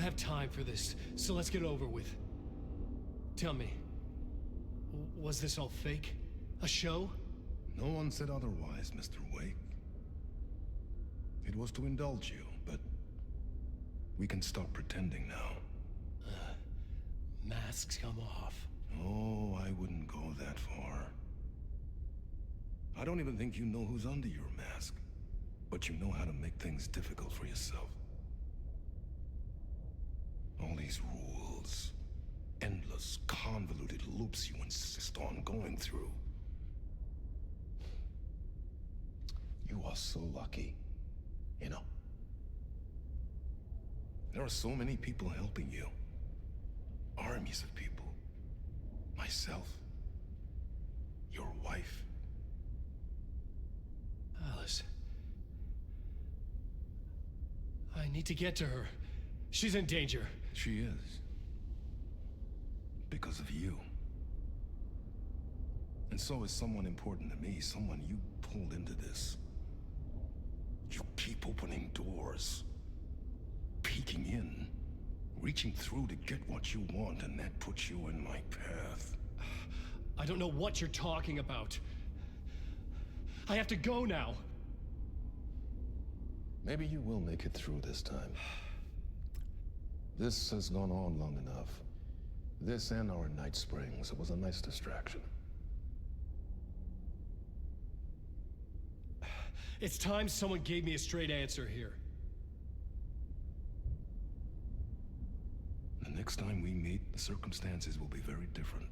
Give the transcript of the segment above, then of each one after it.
don't have time for this, so let's get over with. Tell me, was this all fake? A show? No one said otherwise, Mr. Wake. It was to indulge you, but we can stop pretending now. Masks come off. Oh, I wouldn't go that far. I don't even think you know who's under your mask, but you know how to make things difficult for yourself. All these rules, endless, convoluted loops you insist on going through. You are so lucky, you know. There are so many people helping you. Armies of people. Myself. Your wife. Alice. I need to get to her. She's in danger. She is. Because of you. And so is someone important to me, someone you pulled into this. You keep opening doors. Peeking in. Reaching through to get what you want, and that puts you in my path. I don't know what you're talking about. I have to go now. Maybe you will make it through this time. This has gone on long enough. This and our night springs. It was a nice distraction. It's time someone gave me a straight answer here. The next time we meet, the circumstances will be very different.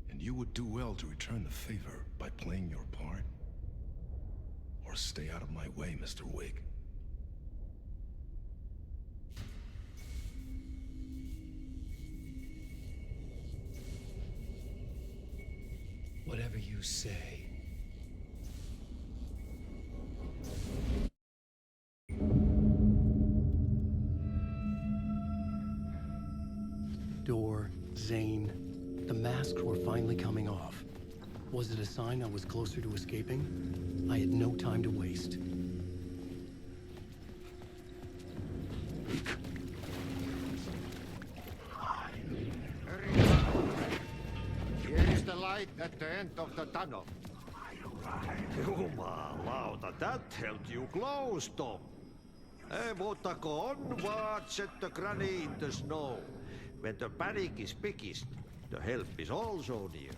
And you would do well to return the favor by playing your part. Or stay out of my way, Mr. Wake. Whatever you say. Door, Zane, the masks were finally coming off. Was it a sign I was closer to escaping? I had no time to waste. Here is the light at the end of the tunnel. Jumalauta, that held you close, Tom. Mutta go onward, set the granny in the snow. When the panic is biggest, the help is also near.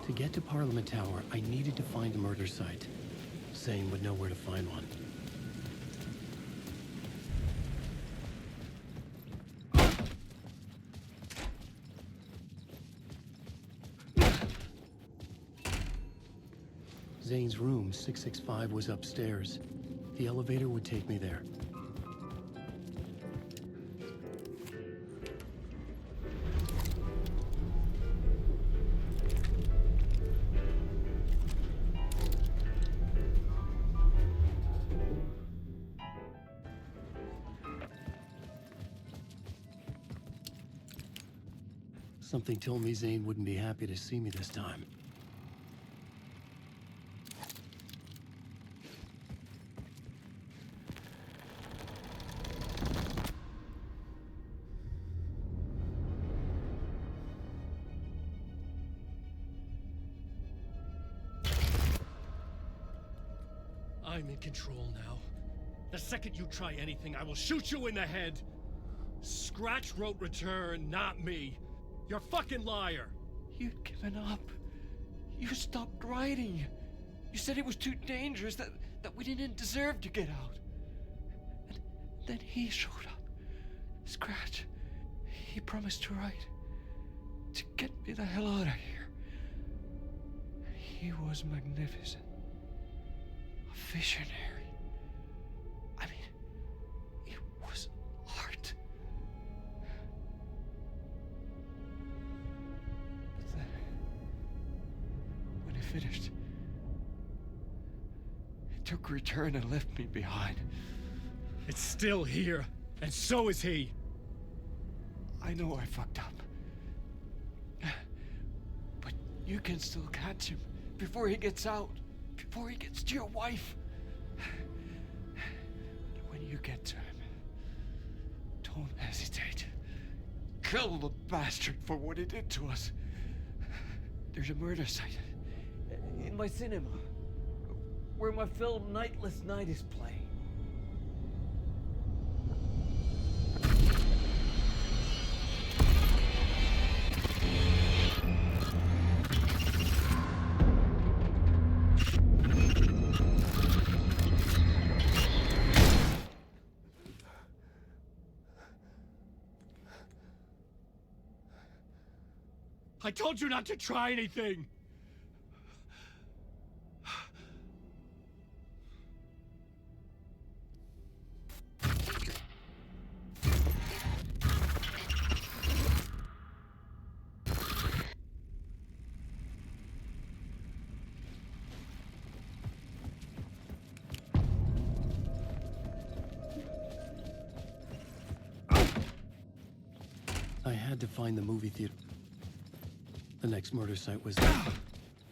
To get to Parliament Tower, I needed to find a murder site. Zane would know where to find one. Zane's room, 665, was upstairs. The elevator would take me there. Something told me Zane wouldn't be happy to see me this time. I'm in control now. The second you try anything, I will shoot you in the head! Scratch wrote return, not me. You're a fucking liar! You'd given up. You stopped writing. You said it was too dangerous, that we didn't deserve to get out. And then he showed up. Scratch. He promised to write. To get me the hell out of here. He was magnificent. A visionary. I mean, it was art. took return and left me behind. It's still here, and so is he. I know I fucked up. But you can still catch him before he gets out, before he gets to your wife. When you get to him, don't hesitate. Kill the bastard for what he did to us. There's a murder site in my cinema where my film Nightless Night is playing. I told you not to try anything! I had to find the movie theater. The next murder site was there.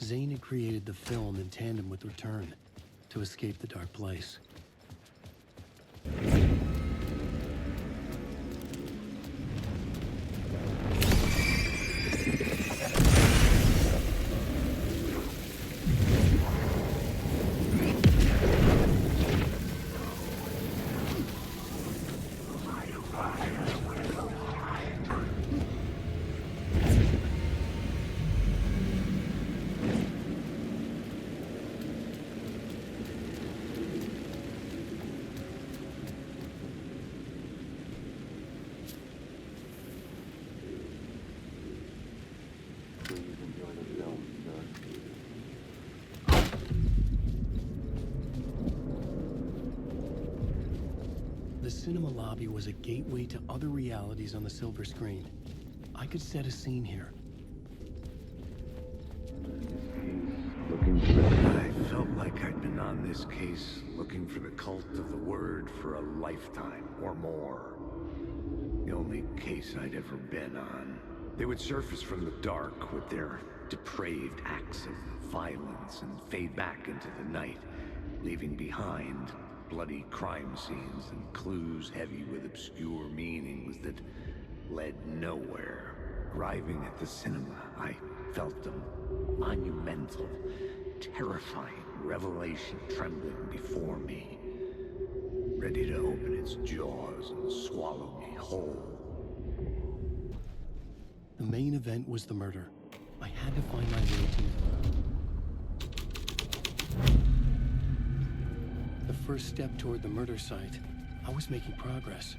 Zane had created the film in tandem with Return to escape the dark place. The cinema lobby was a gateway to other realities on the silver screen. I could set a scene here. I felt like I'd been on this case looking for the cult of the word for a lifetime or more. The only case I'd ever been on. They would surface from the dark with their depraved acts of violence and fade back into the night, leaving behind bloody crime scenes and clues heavy with obscure meanings that led nowhere. Arriving at the cinema, I felt a monumental, terrifying revelation trembling before me, ready to open its jaws and swallow me whole. The main event was the murder. I had to find my way to the first step toward the murder site. I was making progress.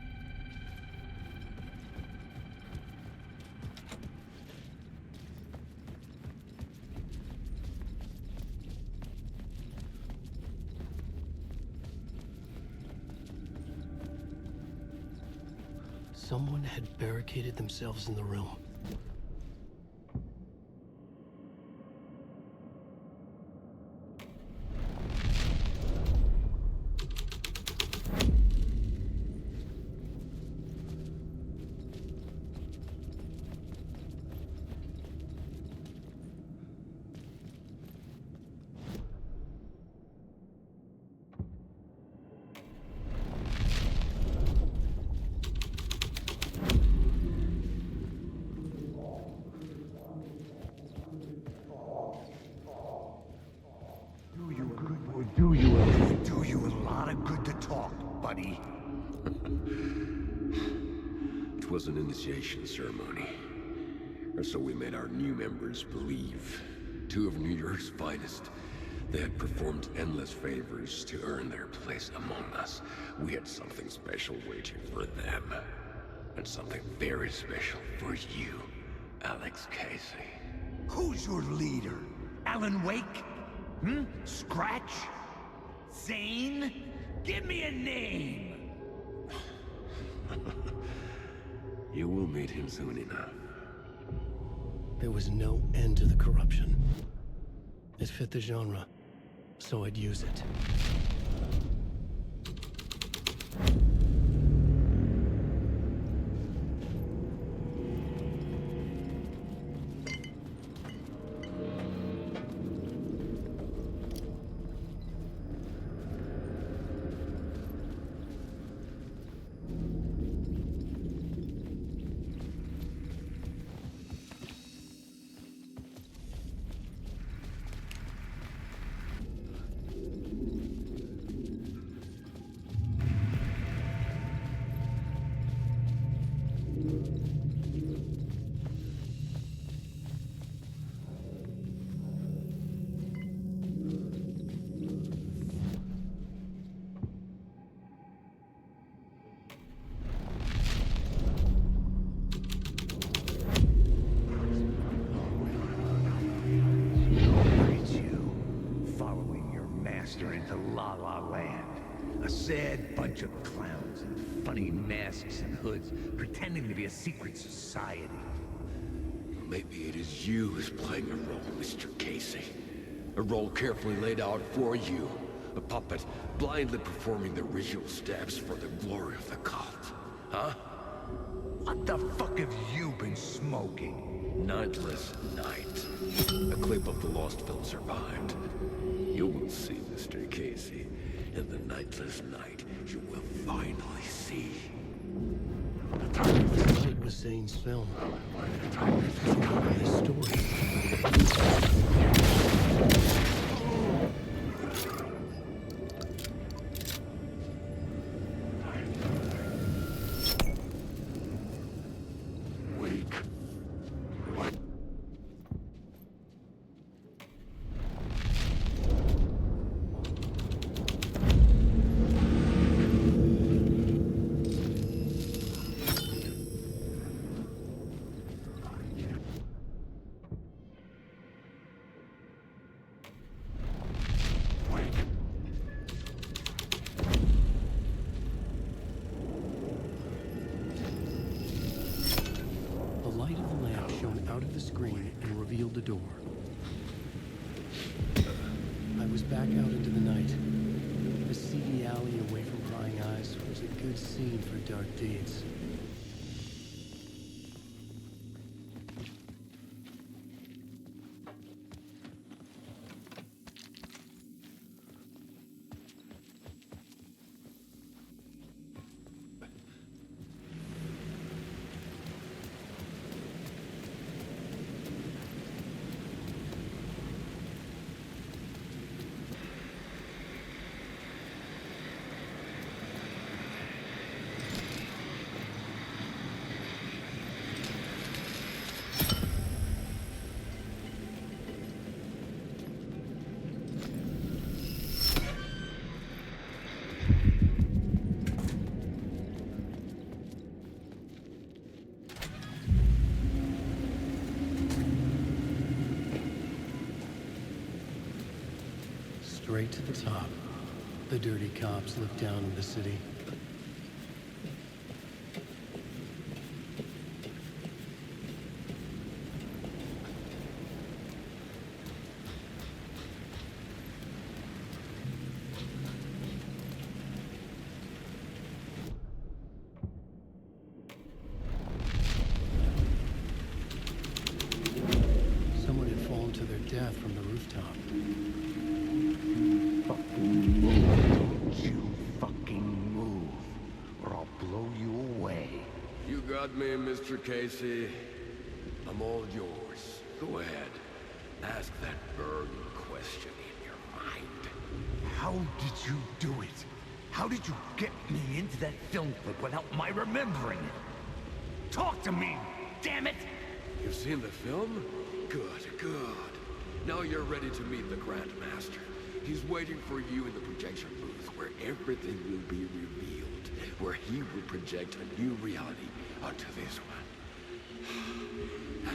Someone had barricaded themselves in the room. Do you a lot of good to talk, buddy. It was an initiation ceremony. Or so we made our new members believe. Two of New York's finest. They had performed endless favors to earn their place among us. We had something special waiting for them. And something very special for you, Alex Casey. Who's your leader? Alan Wake? Scratch? Zane? Give me a name! You will meet him soon enough. There was no end to the corruption. It fit the genre, so I'd use it. A sad bunch of clowns in funny masks and hoods, pretending to be a secret society. Maybe it is you who's playing a role, Mr. Casey. A role carefully laid out for you. A puppet blindly performing the ritual steps for the glory of the cult. Huh? What the fuck have you been smoking? Nightless Night. A clip of the lost film survived. You will see, Mr. Casey. In the nightless night, you will finally see. The night was Zane's film. His story. The door. I was back out into the night. The seedy alley away from prying eyes was a good scene for dark deeds. Straight to the top. The dirty cops look down on the city. Someone had fallen to their death from the rooftop. Got me, Mr. Casey. I'm all yours. Go ahead. Ask that burning question in your mind. How did you do it? How did you get me into that film clip without my remembering it? Talk to me, damn it! You've seen the film? Good, good. Now you're ready to meet the Grand Master. He's waiting for you in the projection booth where everything will be revealed, where he will project a new reality onto this one.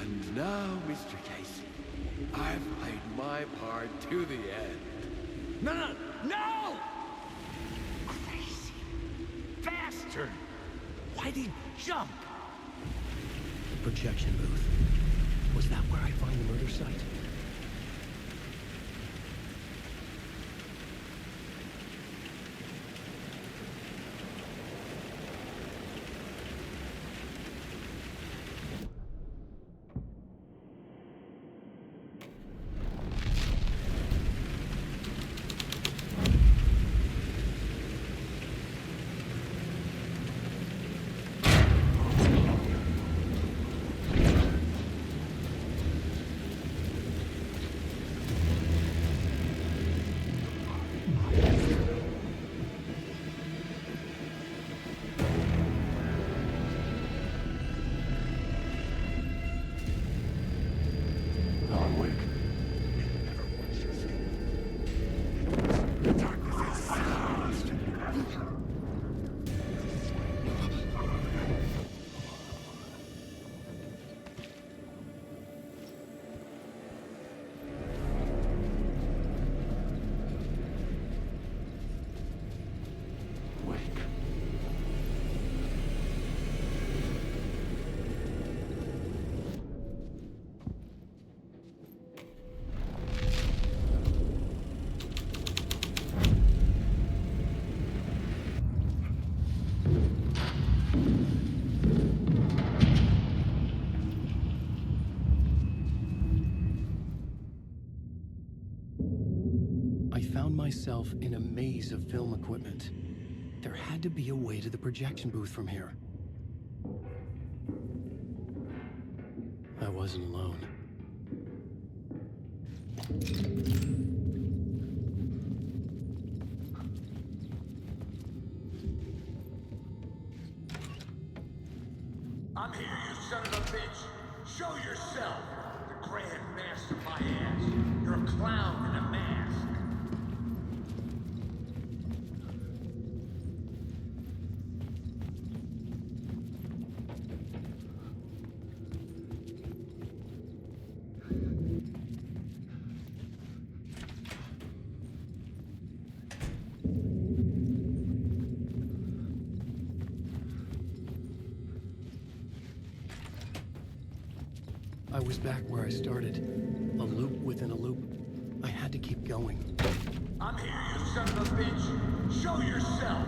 And now, Mr. Casey, I've played my part to the end. No, no, no! Crazy bastard! Why'd he jump? The projection booth. Was that where I find the murder site? found myself in a maze of film equipment. There had to be a way to the projection booth from here. I wasn't alone. I'm here, you son of a bitch! Show yourself! The grand master of my ass! You're a clown in a mask! I was back where I started. A loop within a loop. I had to keep going. I'm here, you son of a bitch! Show yourself!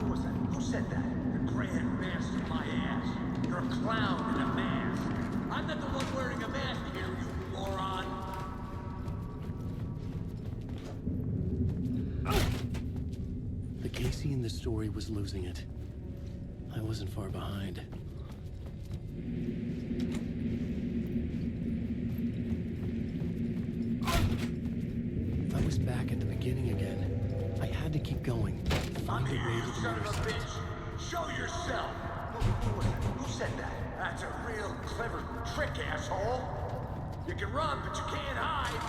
Who was that? Who said that? The grand master of my ass! You're a clown in a mask! I'm not the one wearing a mask here, you moron! The Casey in the story was losing it. I wasn't far behind. I was back at the beginning again. I had to keep going. I'm Find a here, way you to the son of a motorcycle. bitch! Show yourself! Who was that? Who said that? That's a real clever trick, asshole! You can run, but you can't hide!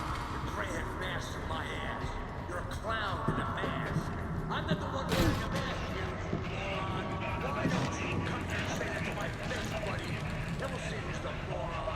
The grand master of my ass! You're a clown in a mask! I'm not the one wearing a mask here, you moron! Why don't you come here and say that to my face, buddy? Then we'll see who's the moron!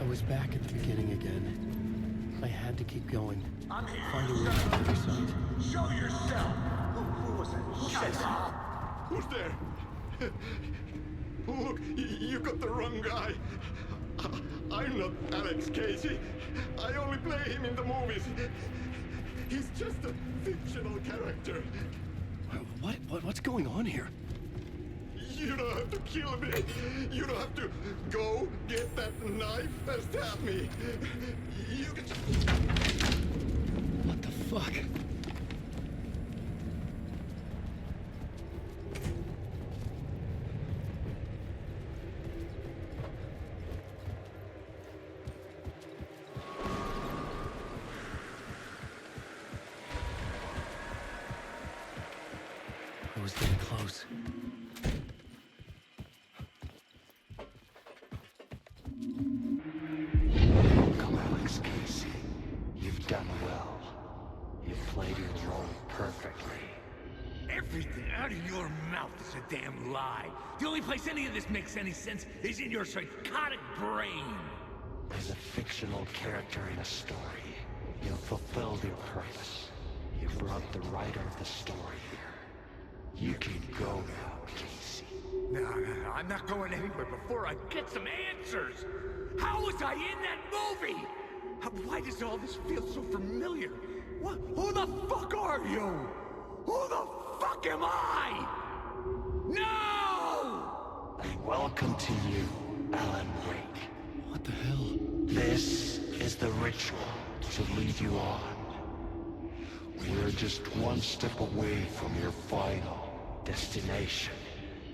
I was back at the beginning again. I had to keep going. I'm here, Find a you way son to of the a other bitch! side. Show yourself! Who was that? Who said that? Who's there? Look, you got the wrong guy. I'm not Alex Casey. I only play him in the movies. He's just a fictional character. What's going on here? You don't have to kill me. You don't have to go get that knife and stab me. You can... What the fuck? I was getting close. Welcome, Alex Casey. You've done well. You've played your role perfectly. Everything out of your mouth is a damn lie. The only place any of this makes any sense is in your psychotic brain. As a fictional character in a story, you've fulfilled your purpose. You've brought the writer of the story here. You can go now, Casey. No, I'm not going anywhere before I get some answers. How was I in that movie? Why does all this feel so familiar? What? Who the fuck are you? Who the fuck am I? No! And welcome to you, Alan Wake. What the hell? This is the ritual to lead you on. We're just one step away from your final destination,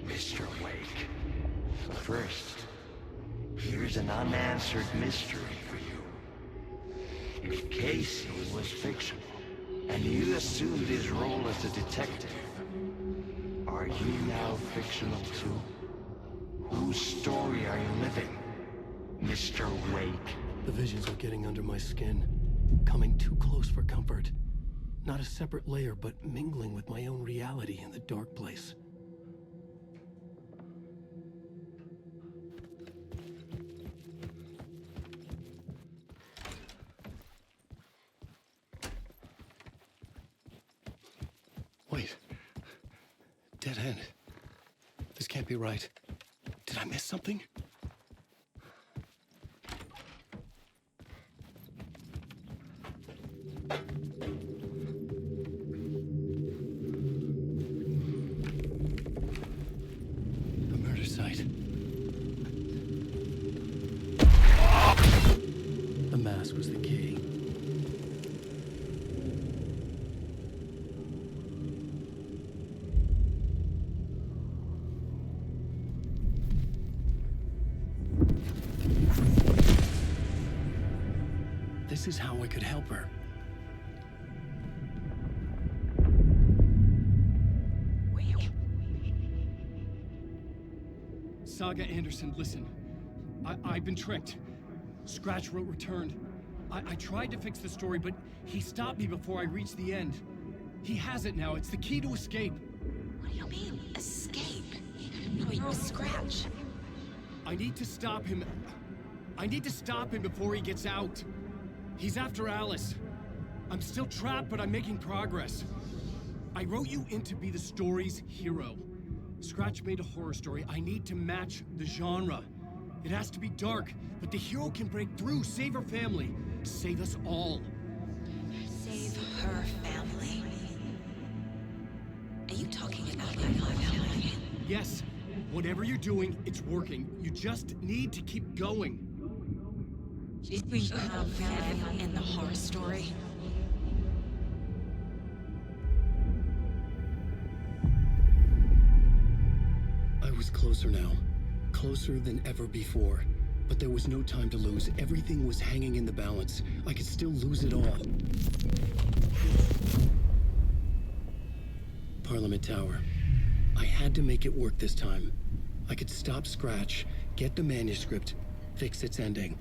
Mr. Wake. But first, There's an unanswered mystery for you. If Casey was fictional, and you assumed his role as a detective, are you now fictional too? Whose story are you living, Mr. Wake? The visions are getting under my skin, coming too close for comfort. Not a separate layer, but mingling with my own reality in the dark place. Wait. Dead end. This can't be right. Did I miss something? A murder site. The mask was the key. This is how I could help her. Saga Anderson, listen. I've been tricked. Scratch wrote returned. I tried to fix the story, but he stopped me before I reached the end. He has it now. It's the key to escape. What do you mean, escape? No, you're a Scratch. I need to stop him. I need to stop him before he gets out. He's after Alice. I'm still trapped, but I'm making progress. I wrote you in to be the story's hero. Scratch made a horror story. I need to match the genre. It has to be dark, but the hero can break through, save her family, save us all. Save her family? Are you talking about my family? Yes. Whatever you're doing, it's working. You just need to keep going. We have family in the horror story. I was closer now. Closer than ever before. But there was no time to lose. Everything was hanging in the balance. I could still lose it all. Parliament Tower. I had to make it work this time. I could stop Scratch, get the manuscript, fix its ending.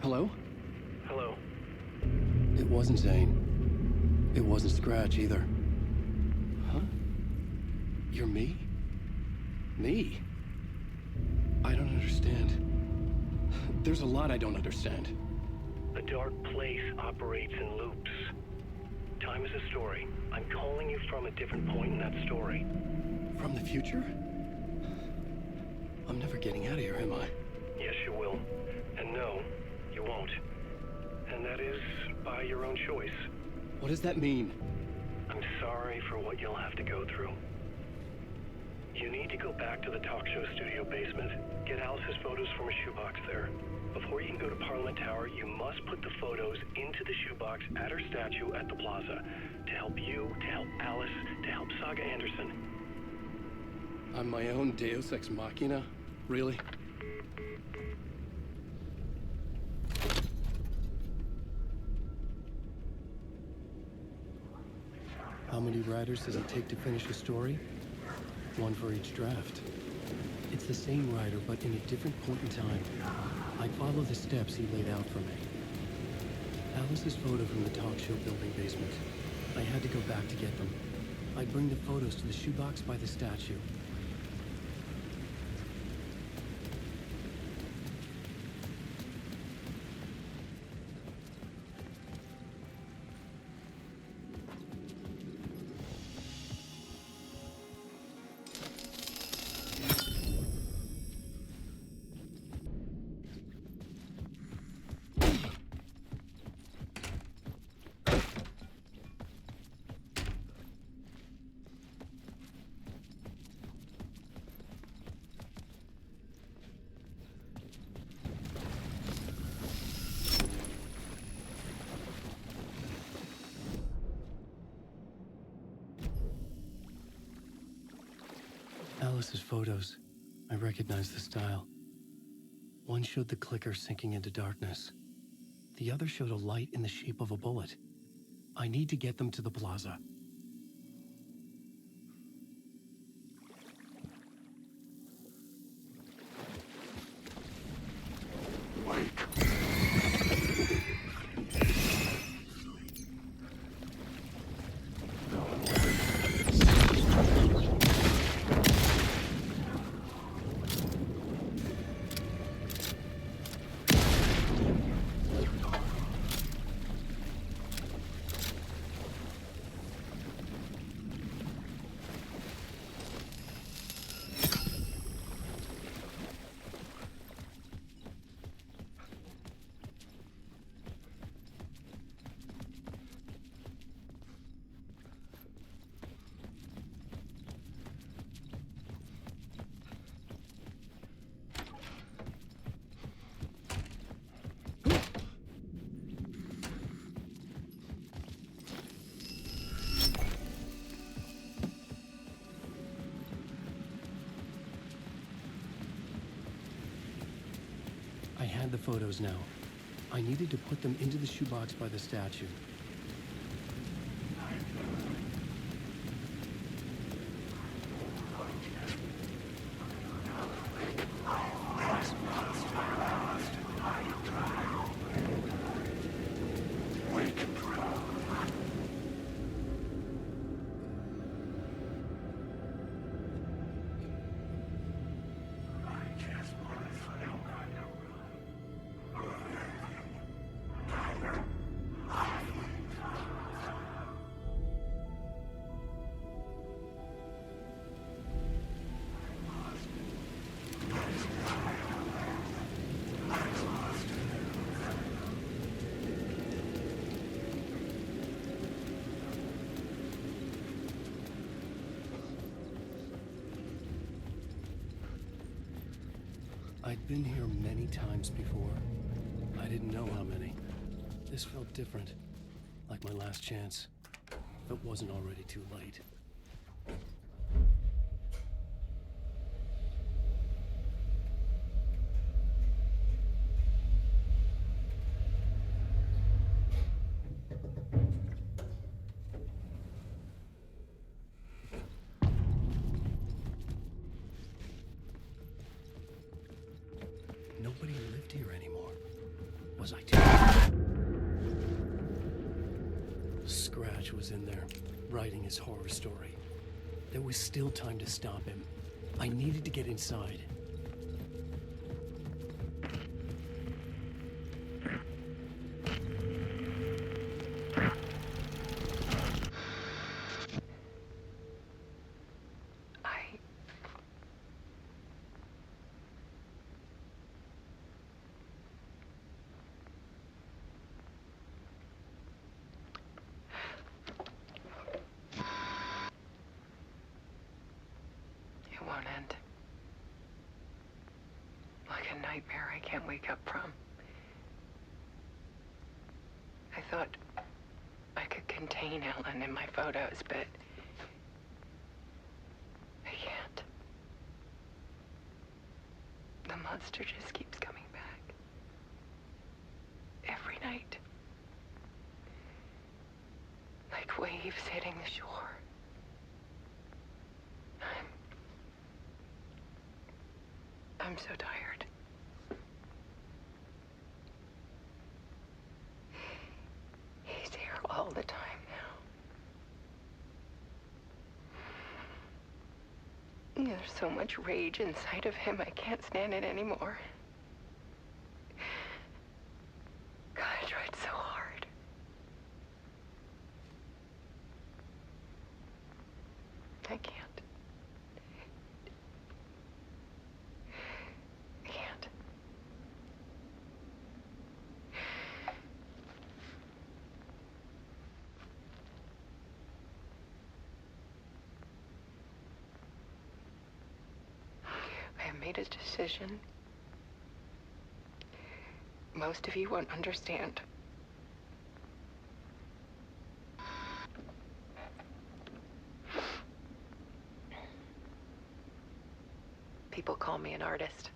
Hello? Hello. It wasn't Zane. It wasn't Scratch either. Huh? You're me? Me? I don't understand. There's a lot I don't understand. The dark place operates in loops. Time is a story. I'm calling you from a different point in that story. From the future? I'm never getting out of here, am I? Yes, you will. And no, you won't. And that is by your own choice. What does that mean? I'm sorry for what you'll have to go through. You need to go back to the talk show studio basement. Get Alice's photos from a shoebox there. Before you can go to Parliament Tower, you must put the photos into the shoebox at her statue at the plaza. To help you, to help Alice, to help Saga Anderson. I'm my own Deus Ex Machina? Really? How many writers does it take to finish a story? One for each draft. It's the same writer, but in a different point in time. I follow the steps he laid out for me. Alice's photo from the talk show building basement. I had to go back to get them. I'd bring the photos to the shoebox by the statue. Alice's photos. I recognize the style. One showed the clicker sinking into darkness. The other showed a light in the shape of a bullet. I need to get them to the plaza. I had the photos now. I needed to put them into the shoebox by the statue. I'd been here many times before. I didn't know how many. This felt different, like my last chance. If it wasn't already too late. Nobody lived here anymore. Was I too? Scratch was in there, writing his horror story. There was still time to stop him. I needed to get inside. Won't end. Like a nightmare I can't wake up from. I thought I could contain Ellen in my photos, but I can't. The monster just keeps coming back. Every night. Like waves hitting the shore. I'm so tired. He's here all the time now. There's so much rage inside of him, I can't stand it anymore. God, I tried so hard. I can't. I made a decision. Most of you won't understand. People call me an artist.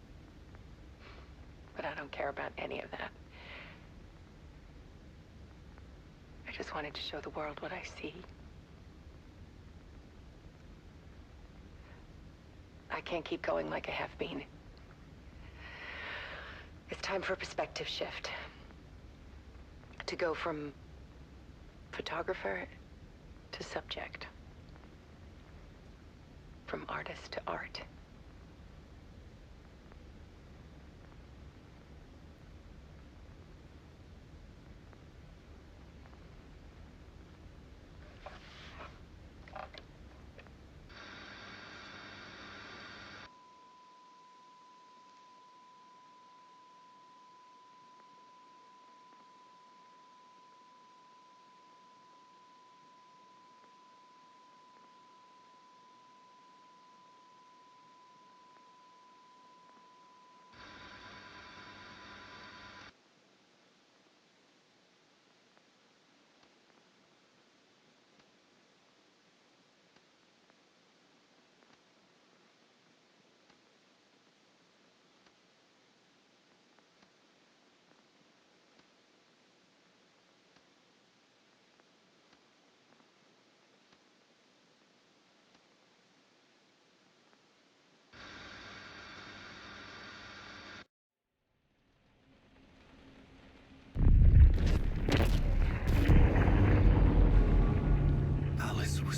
But I don't care about any of that. I just wanted to show the world what I see. I can't keep going like I have been. It's time for a perspective shift. To go from photographer to subject. From artist to art.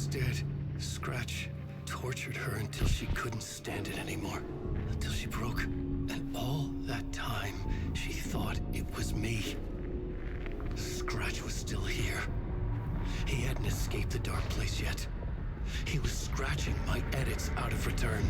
Dead. Scratch tortured her until she couldn't stand it anymore. Until she broke. And all that time, she thought it was me. Scratch was still here. He hadn't escaped the dark place yet. He was scratching my edits out of return.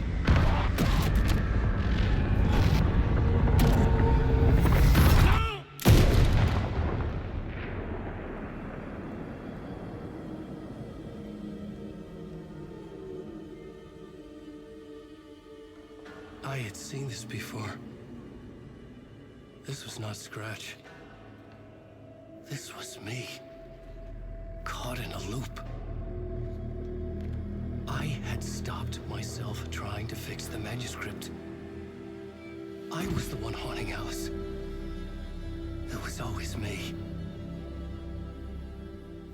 I had seen this before. This was not Scratch. This was me. Caught in a loop. I had stopped myself trying to fix the manuscript. I was the one haunting Alice. It was always me.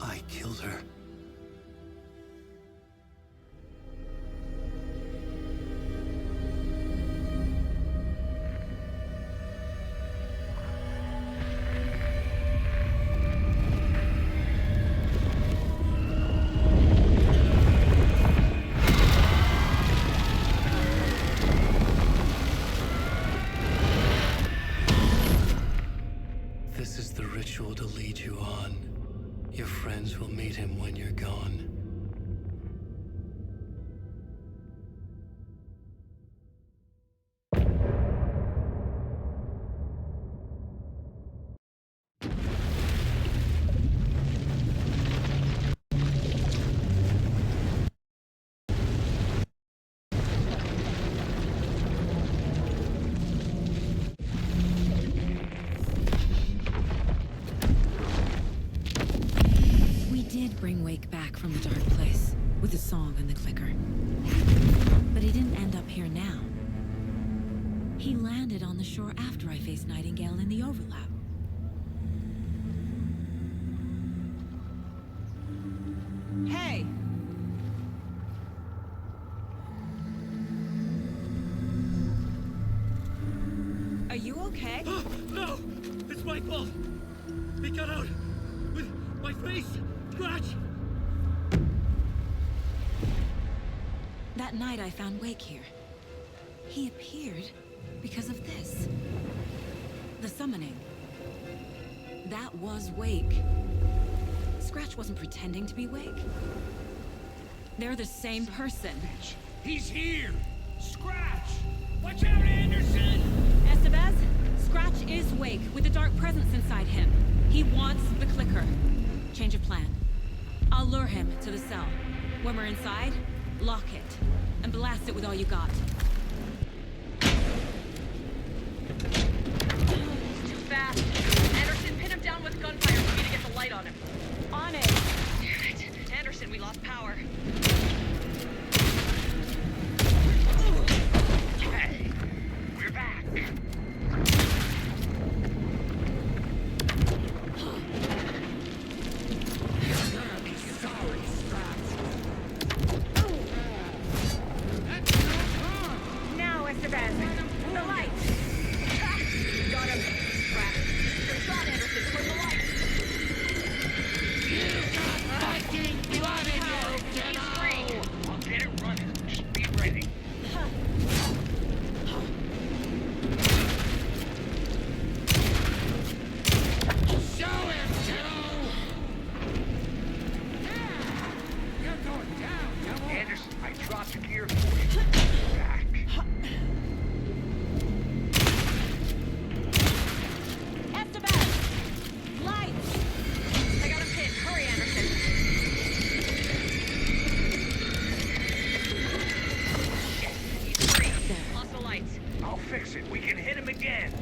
I killed her. To lead you on. Your friends will meet him when you're gone. Bring Wake back from the dark place with the song and the clicker. But he didn't end up here now. He landed on the shore after I faced Nightingale in the overlap. Hey! Are you okay? No! It's my fault! He got out with my face! Scratch! That night I found Wake here. He appeared because of this. The summoning. That was Wake. Scratch wasn't pretending to be Wake. They're the same person. He's here! Scratch! Watch out, Anderson! Estevez, Scratch is Wake with the dark presence inside him. He wants the clicker. Change of plan. I'll lure him to the cell. When we're inside, lock it, and blast it with all you got. Too fast. Anderson, pin him down with gunfire for me to get the light on him. On it! Damn it. Anderson, we lost power. Yes. out the gear for you. Back. Esteban! Lights! I got him pinned. Hurry, Anderson. He's free. Lost the lights. I'll fix it. We can hit him again.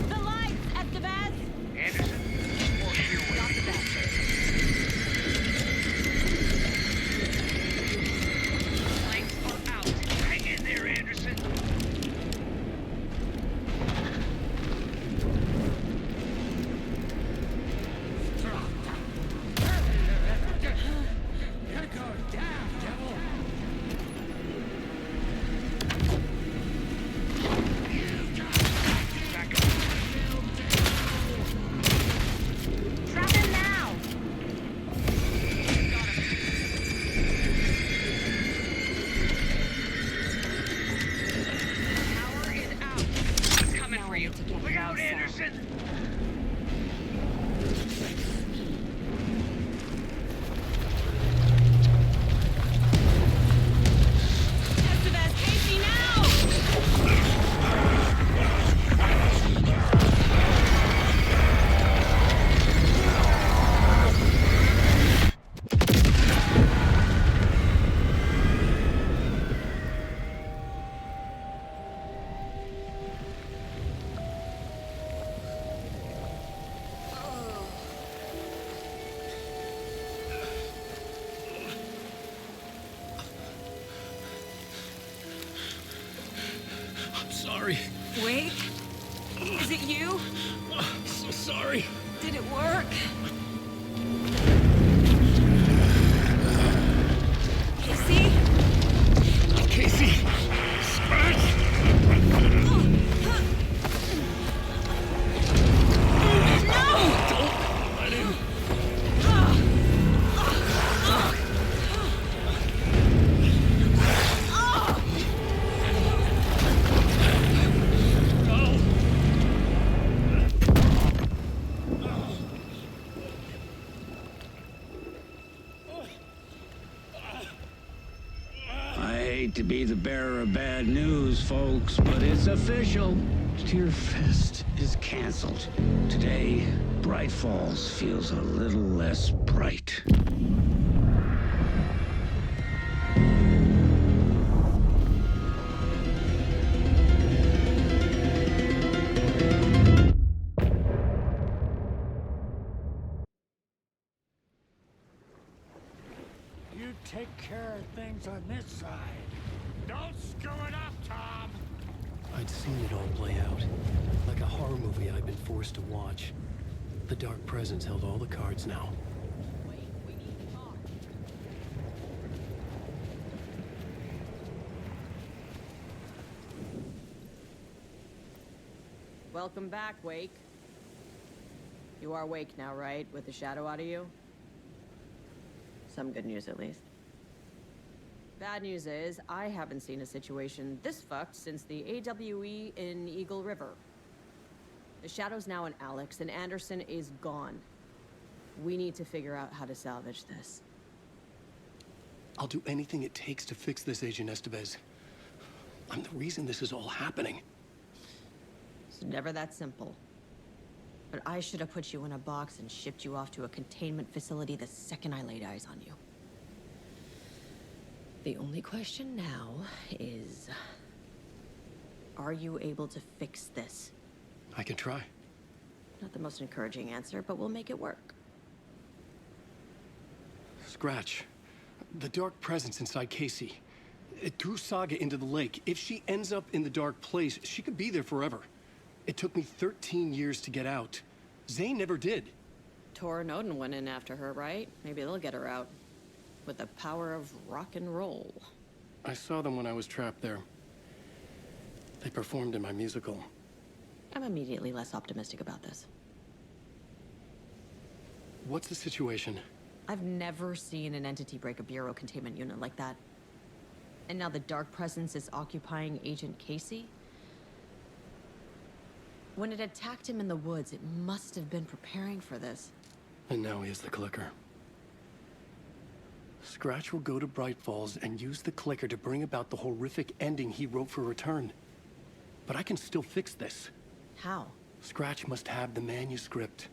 The lights, Estevez! Anderson, more here. Got the bastard. Lights are out. Hang in there, Anderson. You're going down, devil! Trap him now! Power is out. He's coming for you. Look out, Anderson! Estevez, Casey, now! I'm sorry. Wake? Is it you? I'm so sorry. Did it work? Casey? Casey! Scratch! No! Don't let him. I hate to be the bearer of bad news, folks, but it's official. Tearfest is canceled. Today, Bright Falls feels a little less bright. You take care of things on this side. Don't screw it up, Tom! I'd seen it all play out. Like a horror movie I'd been forced to watch. The Dark Presence held all the cards now. We need to talk. Welcome back, Wake. You are Wake now, right? With the shadow out of you? Some good news, at least. Bad news is, I haven't seen a situation this fucked since the AWE in Eagle River. The shadow's now in Alex, and Anderson is gone. We need to figure out how to salvage this. I'll do anything it takes to fix this, Agent Estevez. I'm the reason this is all happening. It's never that simple. But I should have put you in a box and shipped you off to a containment facility the second I laid eyes on you. The only question now is... are you able to fix this? I can try. Not the most encouraging answer, but we'll make it work. Scratch. The Dark Presence inside Casey. It threw Saga into the lake. If she ends up in the dark place, she could be there forever. It took me 13 years to get out. Zane never did. Tor and Odin went in after her, right? Maybe they'll get her out. With the power of rock and roll. I saw them when I was trapped there. They performed in my musical. I'm immediately less optimistic about this. What's the situation? I've never seen an entity break a bureau containment unit like that. And now the dark presence is occupying Agent Casey? When it attacked him in the woods, it must have been preparing for this. And now he has the clicker. Scratch will go to Bright Falls and use the clicker to bring about the horrific ending he wrote for Return. But I can still fix this. How? Scratch must have the manuscript.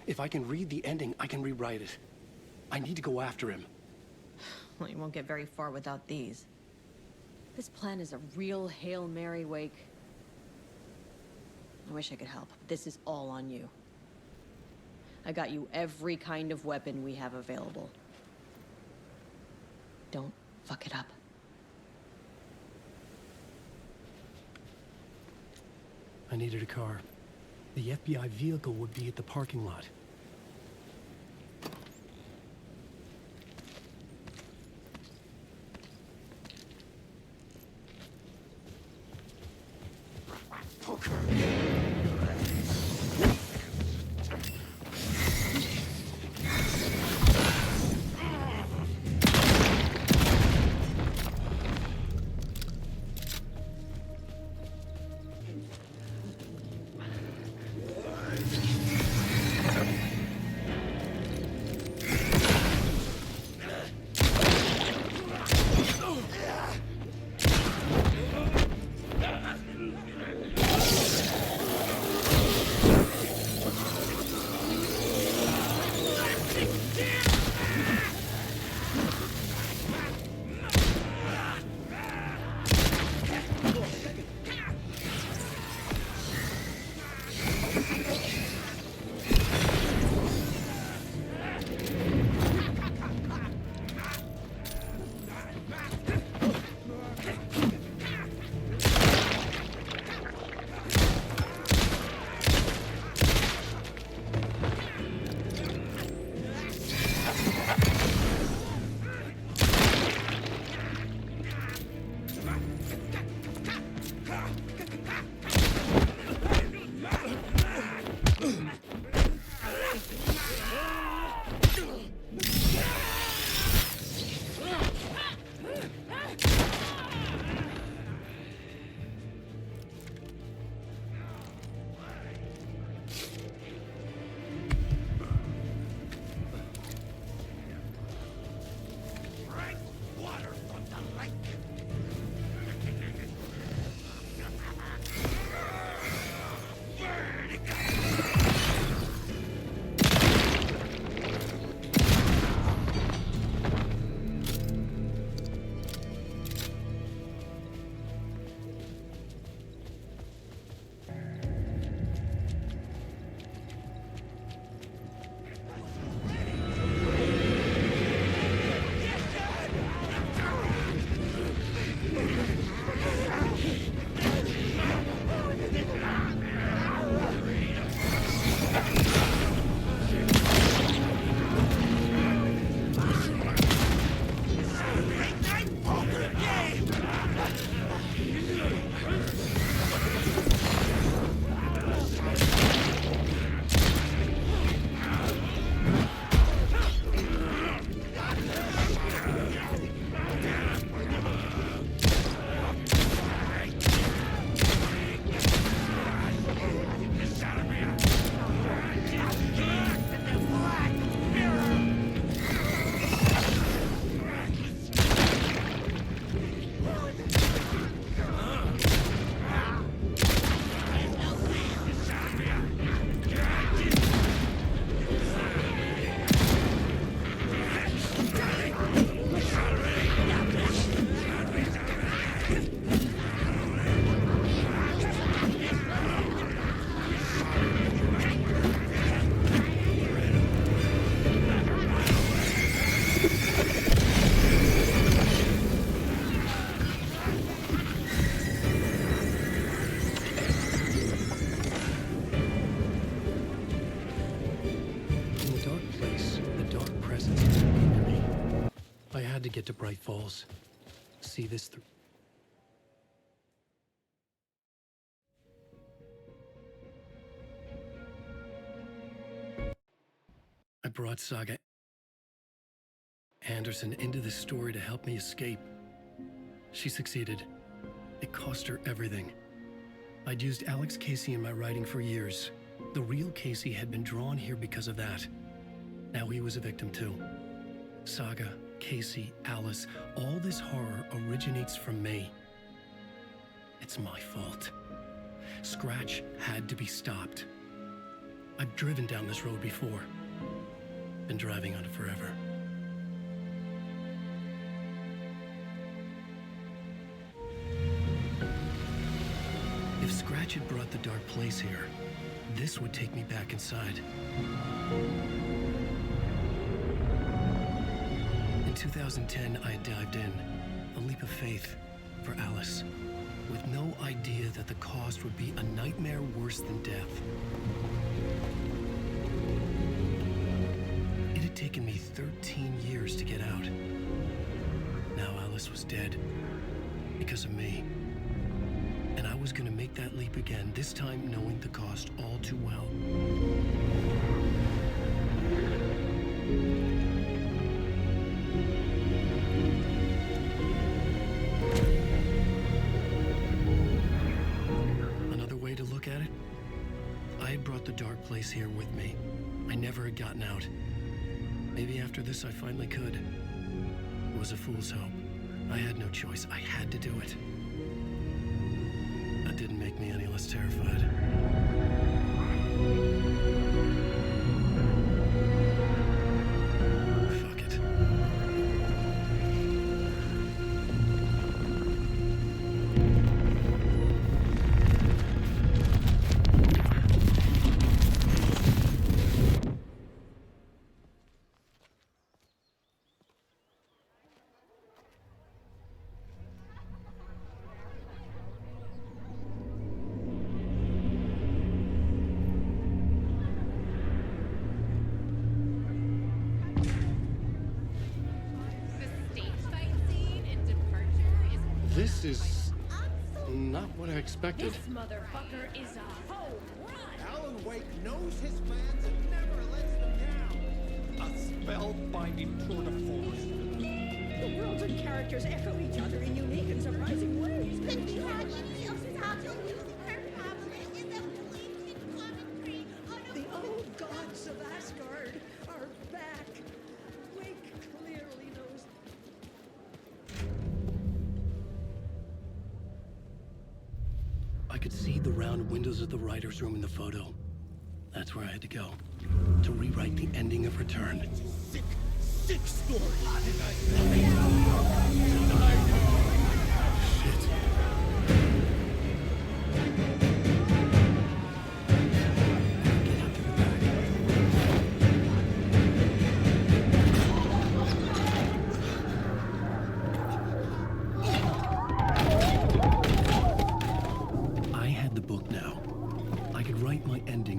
If I can read the ending, I can rewrite it. I need to go after him. Well, you won't get very far without these. This plan is a real Hail Mary, Wake. I wish I could help, but this is all on you. I got you every kind of weapon we have available. Don't fuck it up. I needed a car. The FBI vehicle would be at the parking lot. to get to Bright Falls. See this through. I brought Saga Anderson into this story to help me escape. She succeeded. It cost her everything. I'd used Alex Casey in my writing for years. The real Casey had been drawn here because of that. Now he was a victim too. Saga, Casey, Alice, all this horror originates from me. It's my fault. Scratch had to be stopped. I've driven down this road before. Been driving on it forever. If Scratch had brought the dark place here, this would take me back inside. In 2010, I had dived in, a leap of faith for Alice, with no idea that the cost would be a nightmare worse than death. It had taken me 13 years to get out. Now Alice was dead, because of me. And I was gonna make that leap again, this time knowing the cost all too well. Another way to look at it, I had brought the dark place here with me. I never had gotten out. Maybe after this I finally could. It was a fool's hope. I had no choice. I had to do it. That didn't make me any less terrified. Fuck it. This is not what I expected. This motherfucker is a home run! Alan Wake knows his fans and never lets them down. A spellbinding tour de force. The worlds and characters echo each other in unique and surprising ways. The old gods of Asgard are back. Wake clearly knows. I could see the round windows of the writer's room in the photo. That's where I had to go, to rewrite the ending of Return. Sick story. Shit.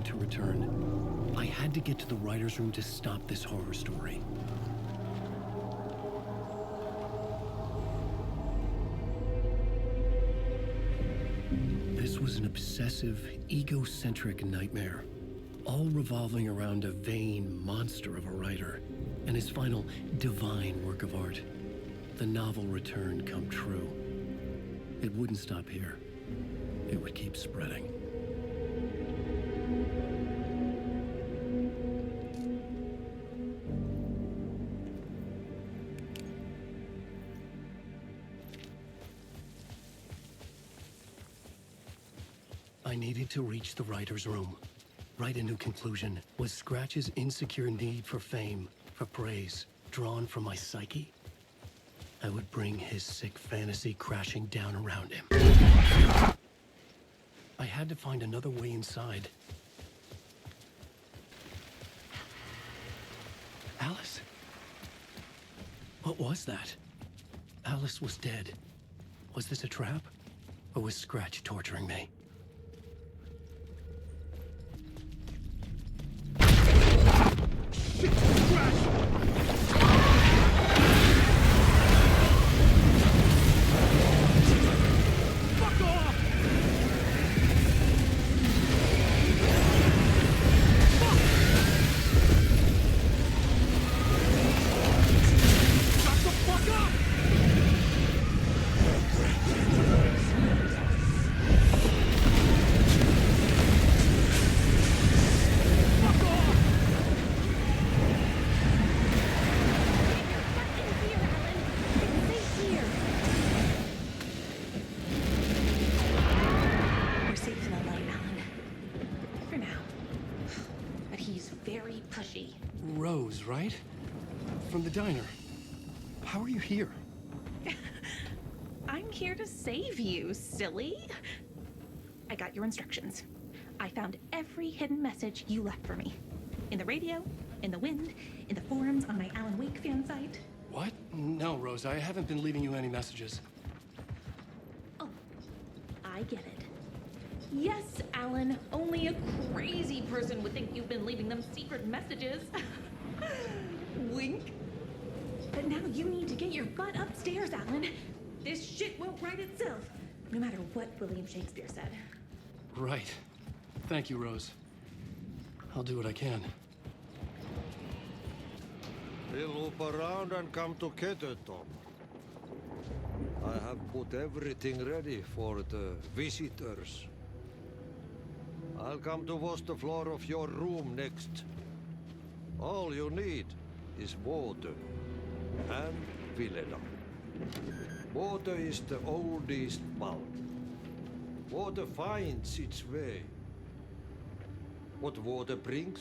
To Return. I had to get to the writer's room to stop this horror story. This was an obsessive, egocentric nightmare, all revolving around a vain monster of a writer and his final divine work of art, the novel Return come true. It wouldn't stop here. It would keep spreading. I needed to reach the writer's room. Write a new conclusion. Was Scratch's insecure need for fame, for praise, drawn from my psyche? I would bring his sick fantasy crashing down around him. I had to find another way inside. Alice? What was that? Alice was dead. Was this a trap? Or was Scratch torturing me? right? From the diner. How are you here? I'm here to save you, silly. I got your instructions. I found every hidden message you left for me. In the radio, in the wind, in the forums on my Alan Wake fan site. What? No, Rose, I haven't been leaving you any messages. Oh, I get it. Yes, Alan, only a crazy person would think you've been leaving them secret messages. Wink. But now you need to get your butt upstairs, Alan. This shit won't right itself, no matter what William Shakespeare said. Right. Thank you, Rose. I'll do what I can. We'll loop around and come together, Tom. I have put everything ready for the visitors. I'll come to wash the floor of your room next. All you need is water and Vileda. Water is the oldest bulb. Water finds its way. What water brings,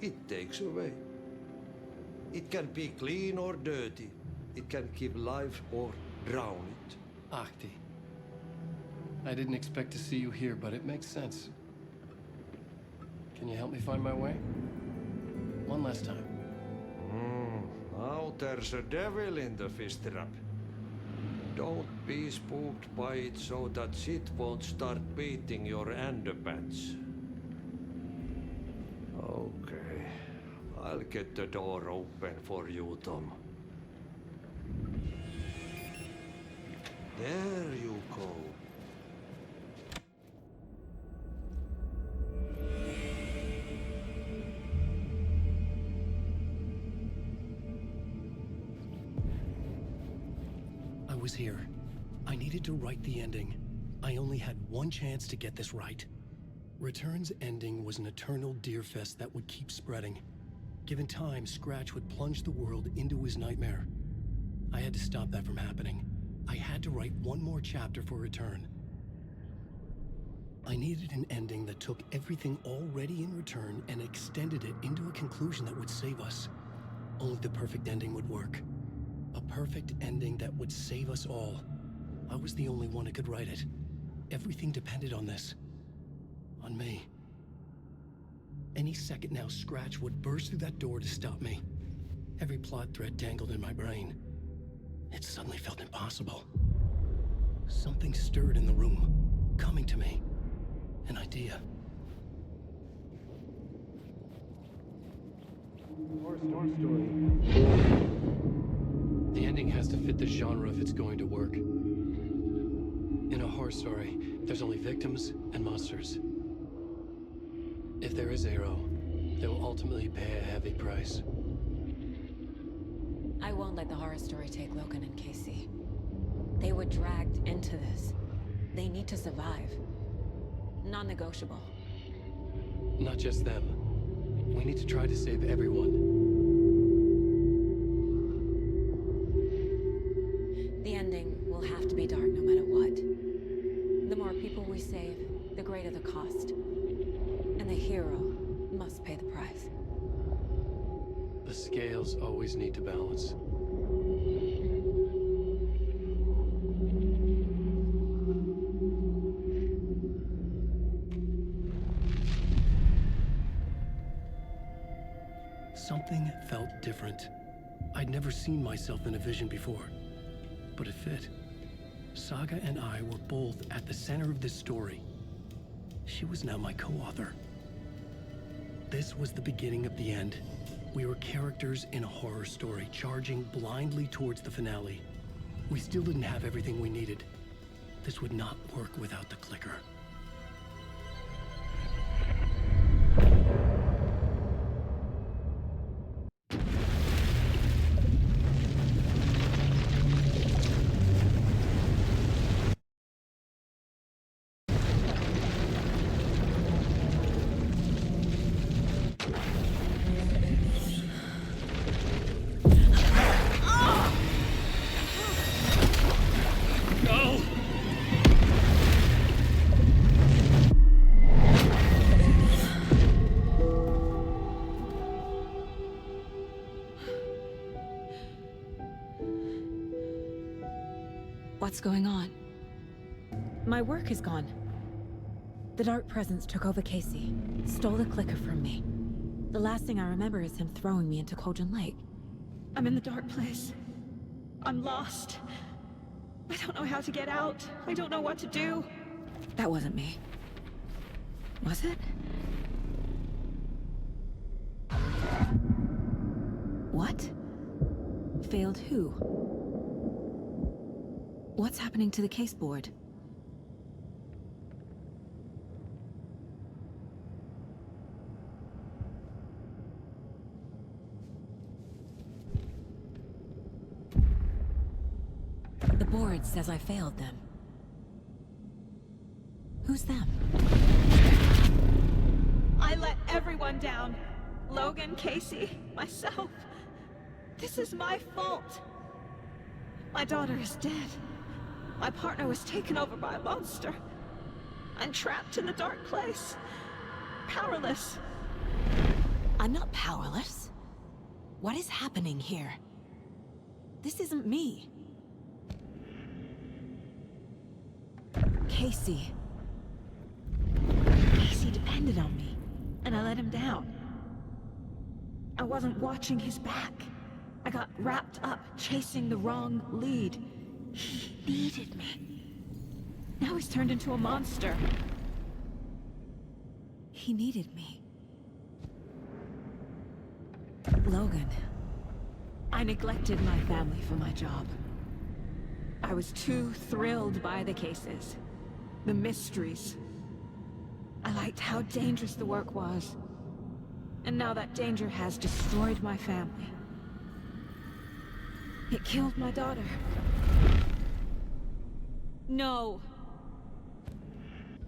it takes away. It can be clean or dirty. It can keep life or drown it. Ahti. I didn't expect to see you here, but it makes sense. Can you help me find my way? One last time. Now there's a devil in the fish trap. Don't be spooked by it so that shit won't start beating your underpants. Okay. I'll get the door open for you, Tom. There you go. I was here. I needed to write the ending. I only had one chance to get this right. Return's ending was an eternal deerfest that would keep spreading. Given time, Scratch would plunge the world into his nightmare. I had to stop that from happening. I had to write one more chapter for Return. I needed an ending that took everything already in Return and extended it into a conclusion that would save us. Only the perfect ending would work. A perfect ending that would save us all. I was the only one who could write it. Everything depended on this. On me. Any second now, Scratch would burst through that door to stop me. Every plot thread dangled in my brain. It suddenly felt impossible. Something stirred in the room, coming to me. An idea. Horror story. The ending has to fit the genre if it's going to work. In a horror story, there's only victims and monsters. If there is Arrow, they will ultimately pay a heavy price. I won't let the horror story take Logan and Casey. They were dragged into this. They need to survive. Non-negotiable. Not just them. We need to try to save everyone. The ending will have to be dark no matter what. The more people we save, the greater the cost. And the hero must pay the price. The scales always need to balance. Something felt different. I'd never seen myself in a vision before, but it fit. Saga and I were both at the center of this story. She was now my co-author. This was the beginning of the end. We were characters in a horror story, charging blindly towards the finale. We still didn't have everything we needed. This would not work without the clicker. What's going on? My work is gone. The Dark Presence took over Casey, stole the clicker from me. The last thing I remember is him throwing me into Cauldron Lake. I'm in the dark place. I'm lost. I don't know how to get out. I don't know what to do. That wasn't me. Was it? What? Failed who? What's happening to the case board? The board says I failed them. Who's them? I let everyone down. Logan, Casey, myself. This is my fault. My daughter is dead. My partner was taken over by a monster. I'm trapped in the dark place. Powerless. I'm not powerless. What is happening here? This isn't me. Casey. Casey depended on me, and I let him down. I wasn't watching his back. I got wrapped up chasing the wrong lead. He needed me. Now he's turned into a monster. He needed me. Logan. I neglected my family for my job. I was too thrilled by the cases. The mysteries. I liked how dangerous the work was. And now that danger has destroyed my family. It killed my daughter. No.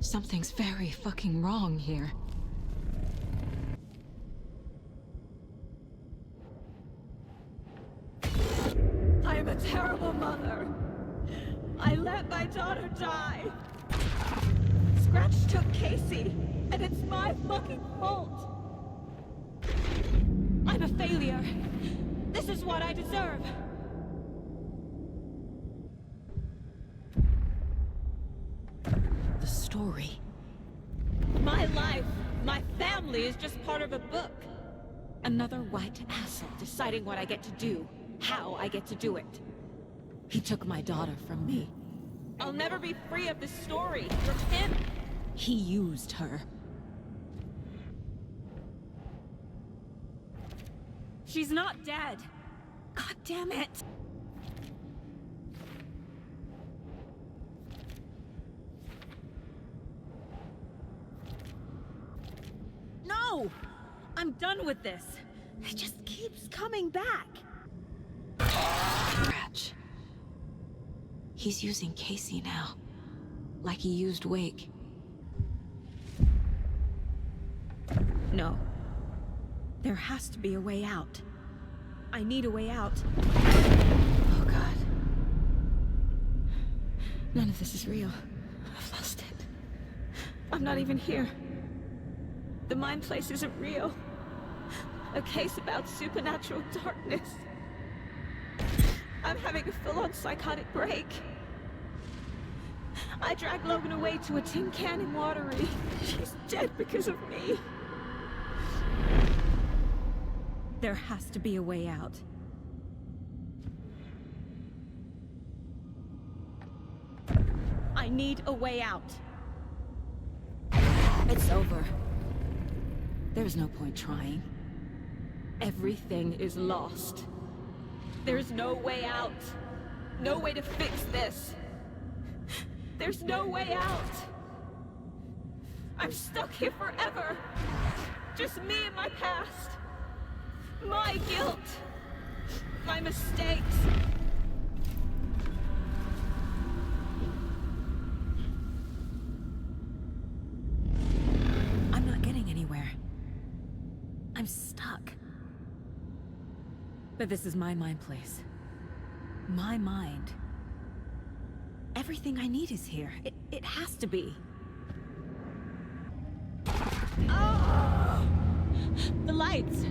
Something's very fucking wrong here. I am a terrible mother. I let my daughter die. Scratch took Casey, and it's my fucking fault. I'm a failure. This is what I deserve. The story. My life, my family is just part of a book. Another white asshole deciding what I get to do, how I get to do it. He took my daughter from me. I'll never be free of this story from him. He used her. She's not dead. God damn it. No! I'm done with this. It just keeps coming back. Scratch. He's using Casey now. Like he used Wake. No. There has to be a way out. I need a way out. Oh, God. None of this is real. I've lost it. I'm not even here. The mind place isn't real. A case about supernatural darkness. I'm having a full-on psychotic break. I dragged Logan away to a tin can in Watery. She's dead because of me. There has to be a way out. I need a way out. It's over. There's no point trying. Everything is lost. There's no way out. No way to fix this. There's no way out. I'm stuck here forever. Just me and my past. My guilt. My mistakes. I'm not getting anywhere. I'm stuck. But this is my mind place. My mind. Everything I need is here. It has to be. Oh! The lights!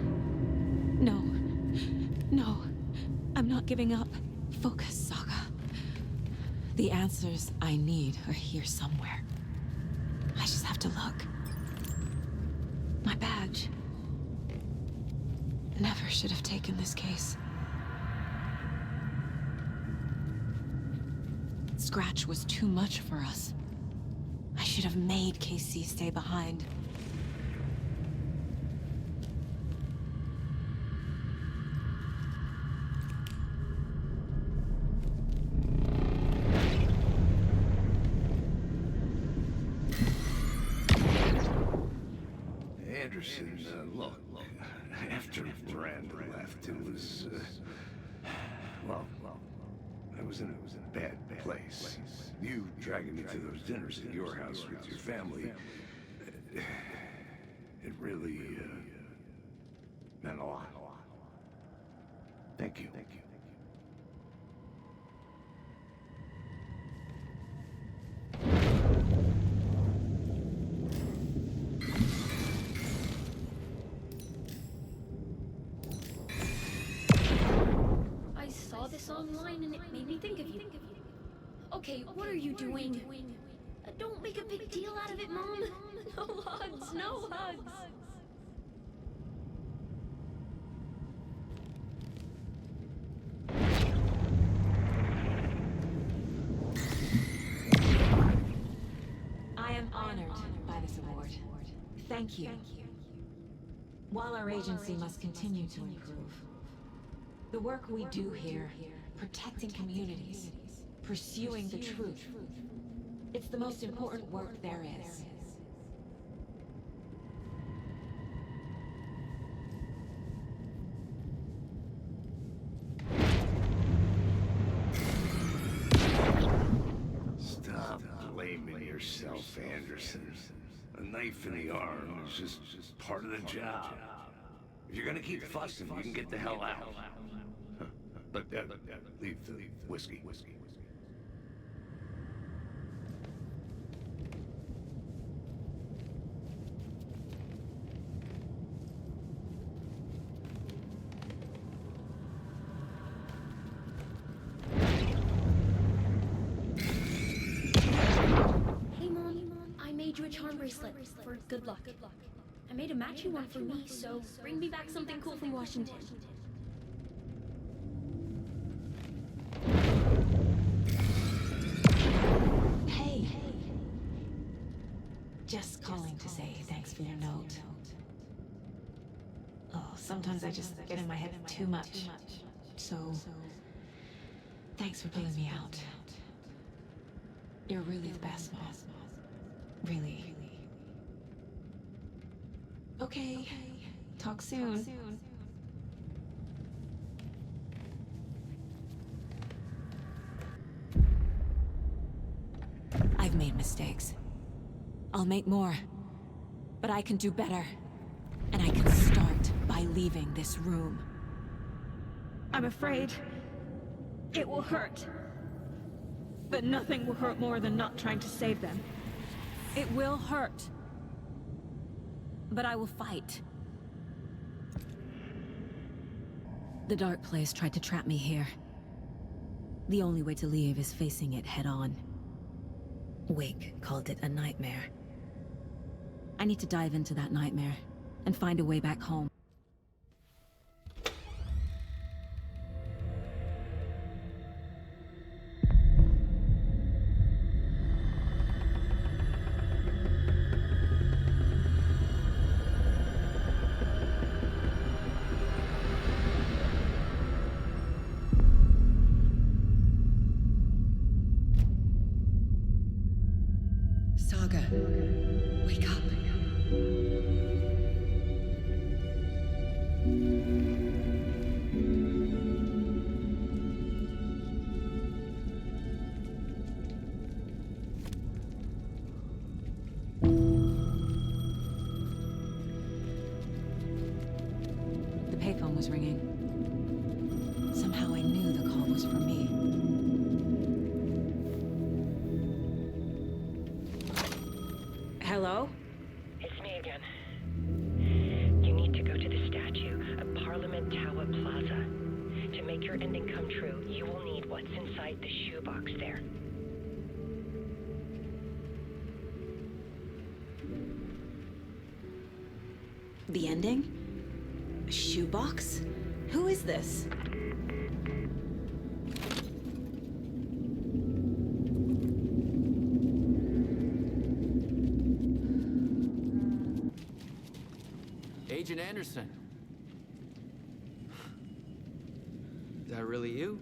No. No. I'm not giving up. Focus, Saga. The answers I need are here somewhere. I just have to look. My badge. Never should have taken this case. Scratch was too much for us. I should have made KC stay behind. Anderson, look, after Miranda left, it was, well, I was in a bad place. You dragging me to those dinners at your house with your family, it really, meant a lot. Thank you. I saw this online and it made me think of you. Okay, what are you doing? Don't make a big deal out of it, Mom. No hugs, no hugs. I am honored by this award. Thank you. While our agency must continue to improve, the work we do here, protecting communities, pursuing the truth, it's the most important work there is. Stop blaming yourself, Anderson. A knife in the arm is just part of the job. If you're gonna keep fussing, you can get the hell out. But leave the whiskey. Hey, Mom, I made you a charm bracelet for good luck. I made a matching one for me, so bring me back something cool from Washington. Hey. Just calling to say thanks for your note. Oh, sometimes I just get in my head too much. So, thanks for pulling me out. You're really the best, Mom. Really. Okay. Talk soon. I've made mistakes. I'll make more. But I can do better. And I can start by leaving this room. I'm afraid it will hurt. But nothing will hurt more than not trying to save them. It will hurt. But I will fight. The dark place tried to trap me here. The only way to leave is facing it head-on. Wake called it a nightmare. I need to dive into that nightmare and find a way back home. Saga, wake up. The payphone was ringing. Somehow I knew the call was for me. Hello? It's me again. You need to go to the statue at Parliament Tower Plaza. To make your ending come true, you will need what's inside the shoebox there. The ending? A shoebox? Who is this? Agent Anderson. Is that really you?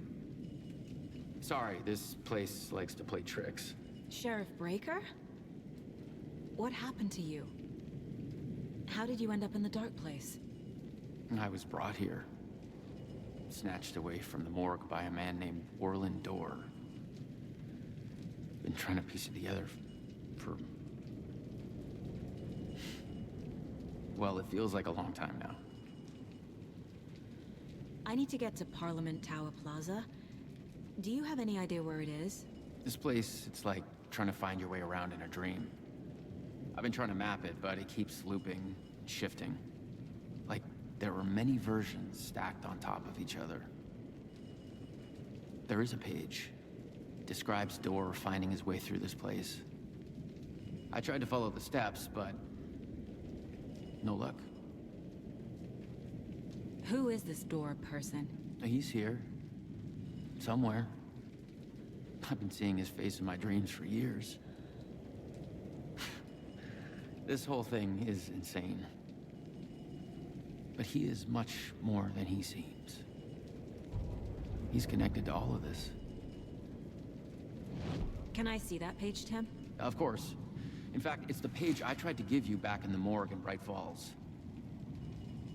Sorry, this place likes to play tricks. Sheriff Breaker? What happened to you? How did you end up in the dark place? I was brought here. Snatched away from the morgue by a man named Orland Dorr. Been trying to piece it together for... well, it feels like a long time now. I need to get to Parliament Tower Plaza. Do you have any idea where it is? This place, it's like trying to find your way around in a dream. I've been trying to map it, but it keeps looping, shifting. Like there were many versions stacked on top of each other. There is a page. It describes Dorr finding his way through this place. I tried to follow the steps, but no luck. Who is this Dorr person? He's here. Somewhere. I've been seeing his face in my dreams for years. This whole thing is insane. But he is much more than he seems. He's connected to all of this. Can I see that page, Tim? Of course. In fact, it's the page I tried to give you back in the morgue in Bright Falls.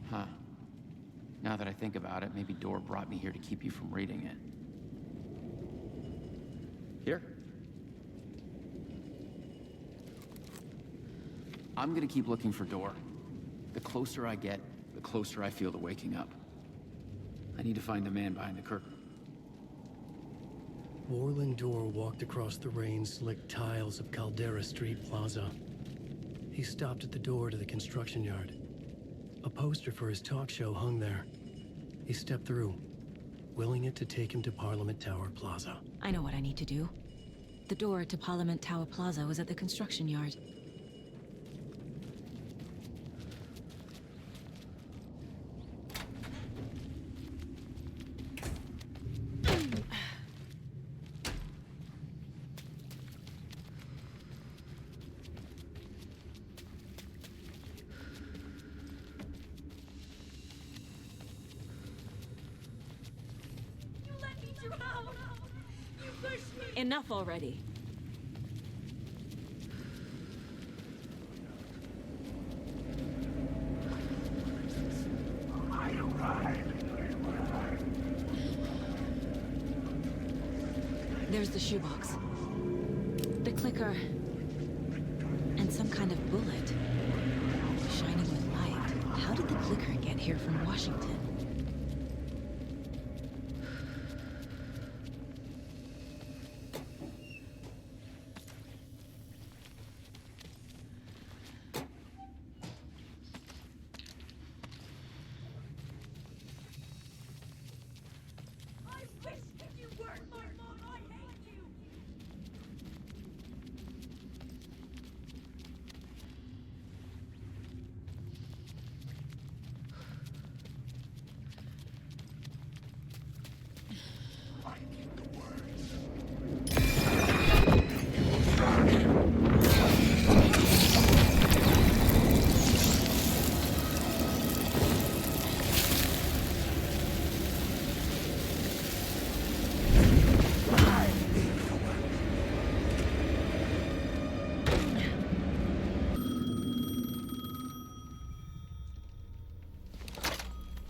Huh. Now that I think about it, maybe Dorr brought me here to keep you from reading it. Here. I'm gonna keep looking for Dorr. The closer I get, the closer I feel to waking up. I need to find the man behind the curtain. Orland Dorr walked across the rain-slicked tiles of Caldera Street Plaza. He stopped at the door to the construction yard. A poster for his talk show hung there. He stepped through, willing it to take him to Parliament Tower Plaza. I know what I need to do. The door to Parliament Tower Plaza was at the construction yard. Enough already. There's the shoebox. The clicker. And some kind of bullet. Shining with light. How did the clicker get here from Washington?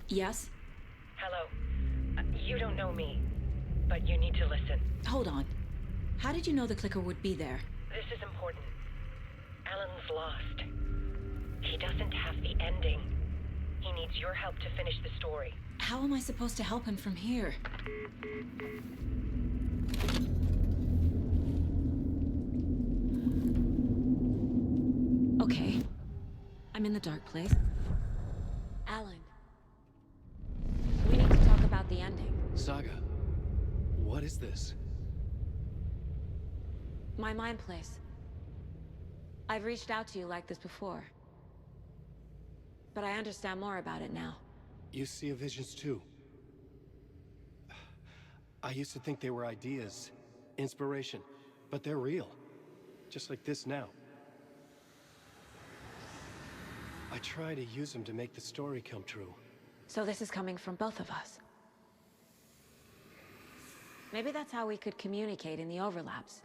Yes? Hello. You don't know me, but you need to listen. Hold on. How did you know the clicker would be there? This is important. Alan's lost. He doesn't have the ending. He needs your help to finish the story. How am I supposed to help him from here? Okay. I'm in the dark place. Alan. We need to talk about the ending. Saga, what is this? My mind place. I've reached out to you like this before. But I understand more about it now. You see visions too. I used to think they were ideas, inspiration, but they're real. Just like this now. I try to use them to make the story come true. So this is coming from both of us. Maybe that's how we could communicate in the overlaps.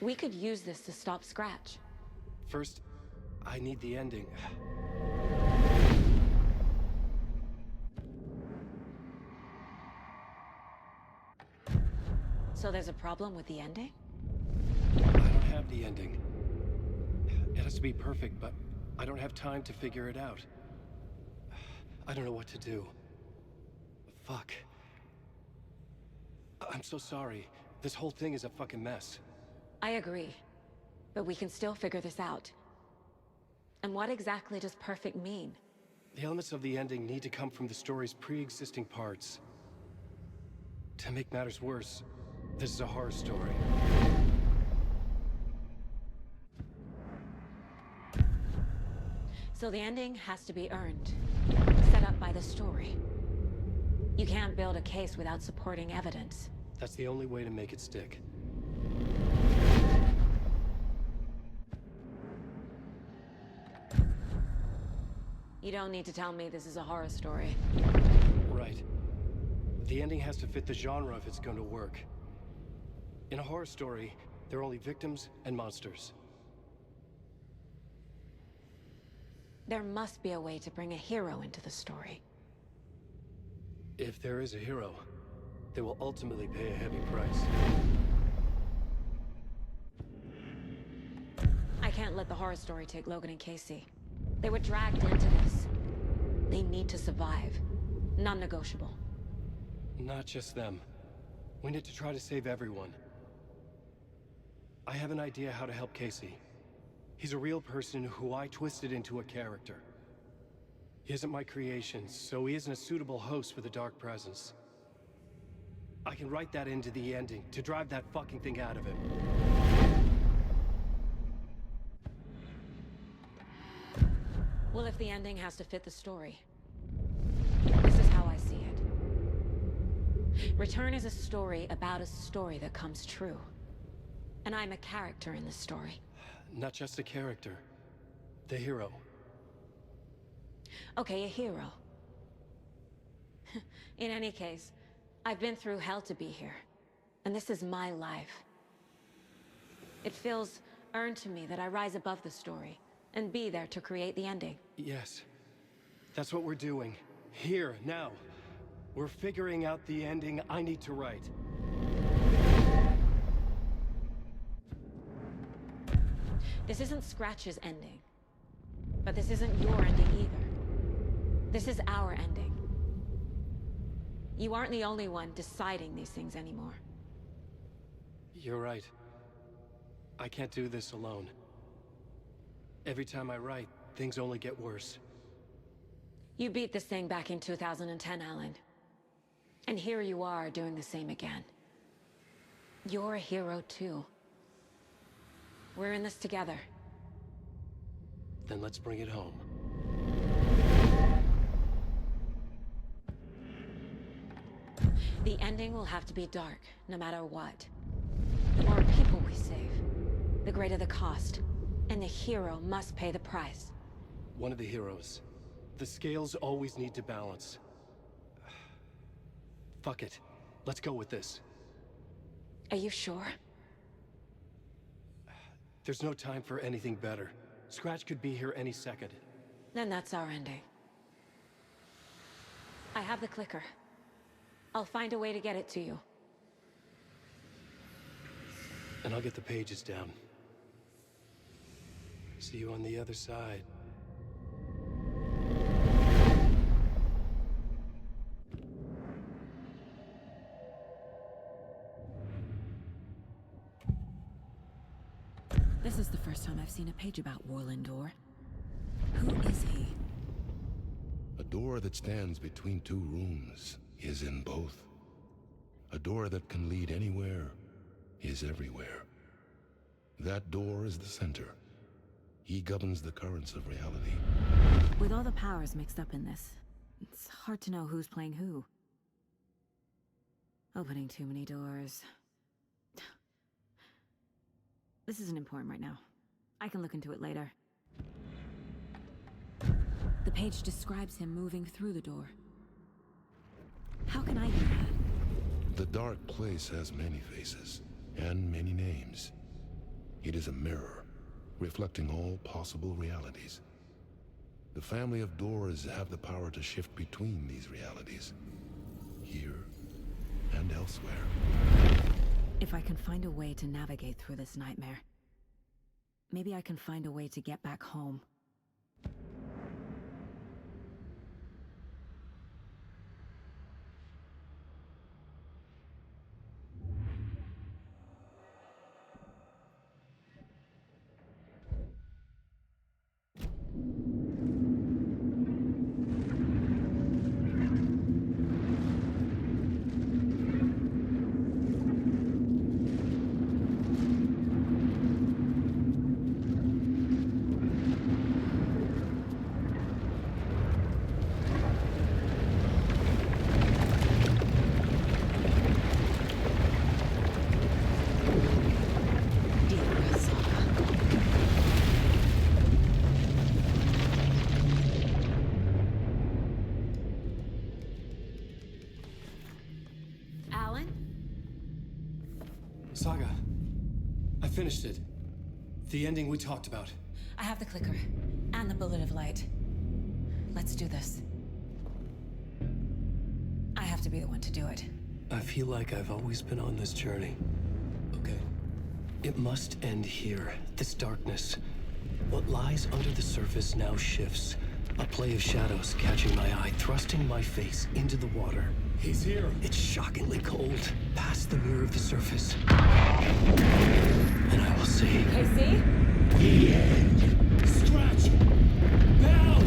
We could use this to stop Scratch. First, I need the ending. So there's a problem with the ending? I don't have the ending. It has to be perfect, but I don't have time to figure it out. I don't know what to do. Fuck. I'm so sorry. This whole thing is a fucking mess. I agree. But we can still figure this out. And what exactly does perfect mean? The elements of the ending need to come from the story's pre-existing parts. To make matters worse, this is a horror story. So the ending has to be earned, set up by the story. You can't build a case without supporting evidence. That's the only way to make it stick. You don't need to tell me this is a horror story. Right. The ending has to fit the genre if it's going to work. In a horror story, there are only victims and monsters. There must be a way to bring a hero into the story. If there is a hero, they will ultimately pay a heavy price. I can't let the horror story take Logan and Casey. They were dragged into this. They need to survive. Non-negotiable. Not just them. We need to try to save everyone. I have an idea how to help Casey. He's a real person who I twisted into a character. He isn't my creation, so he isn't a suitable host for the Dark Presence. I can write that into the ending to drive that fucking thing out of him. Well, if the ending has to fit the story, this is how I see it. Return is a story about a story that comes true. And I'm a character in this story. Not just a character. The hero. Okay, a hero. In any case, I've been through hell to be here. And this is my life. It feels earned to me that I rise above the story and be there to create the ending. Yes. That's what we're doing. Here, now. We're figuring out the ending I need to write. This isn't Scratch's ending. But this isn't your ending either. This is our ending. You aren't the only one deciding these things anymore. You're right. I can't do this alone. Every time I write, things only get worse. You beat this thing back in 2010, Alan. And here you are doing the same again. You're a hero too. We're in this together. Then let's bring it home. The ending will have to be dark, no matter what. The more people we save, the greater the cost. And the hero must pay the price. One of the heroes. The scales always need to balance. Fuck it. Let's go with this. Are you sure? There's no time for anything better. Scratch could be here any second. Then that's our ending. I have the clicker. I'll find a way to get it to you. And I'll get the pages down. See you on the other side. This is the first time I've seen a page about Warlindor. Who is he? A door that stands between two rooms is in both. A door that can lead anywhere is everywhere. That door is the center. He governs the currents of reality. With all the powers mixed up in this, it's hard to know who's playing who. Opening too many doors. This isn't important right now. I can look into it later. The page describes him moving through the door. How can I do that? The dark place has many faces, and many names. It is a mirror, reflecting all possible realities. The family of doors have the power to shift between these realities, here and elsewhere. If I can find a way to navigate through this nightmare, maybe I can find a way to get back home. Saga, I finished it. The ending we talked about. I have the clicker, and the bullet of light. Let's do this. I have to be the one to do it. I feel like I've always been on this journey. Okay. It must end here, this darkness. What lies under the surface now shifts. A play of shadows catching my eye, thrusting my face into the water. He's here. It's shockingly cold, past the mirror of the surface. And I will see... Casey? The end. Scratch! Bell!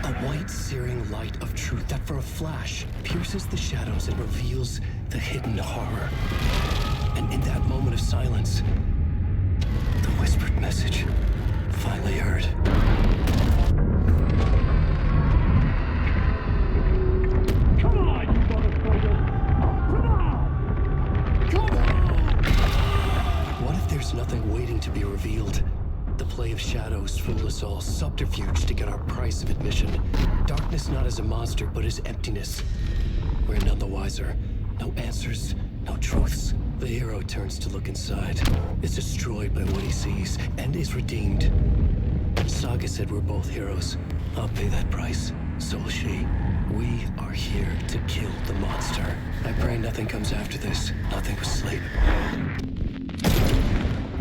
A white, searing light of truth that for a flash pierces the shadows and reveals the hidden horror. And in that moment of silence, the whispered message finally heard. Come on, you motherfucker! Come on! Come on! What if there's nothing waiting to be revealed? The play of shadows fool us all, subterfuge to get our price of admission. Darkness not as a monster, but as emptiness. We're none the wiser. No answers, no truths. The hero turns to look inside, is destroyed by what he sees, and is redeemed. Saga said we're both heroes. I'll pay that price. So will she. We are here to kill the monster. I pray nothing comes after this. Nothing but sleep.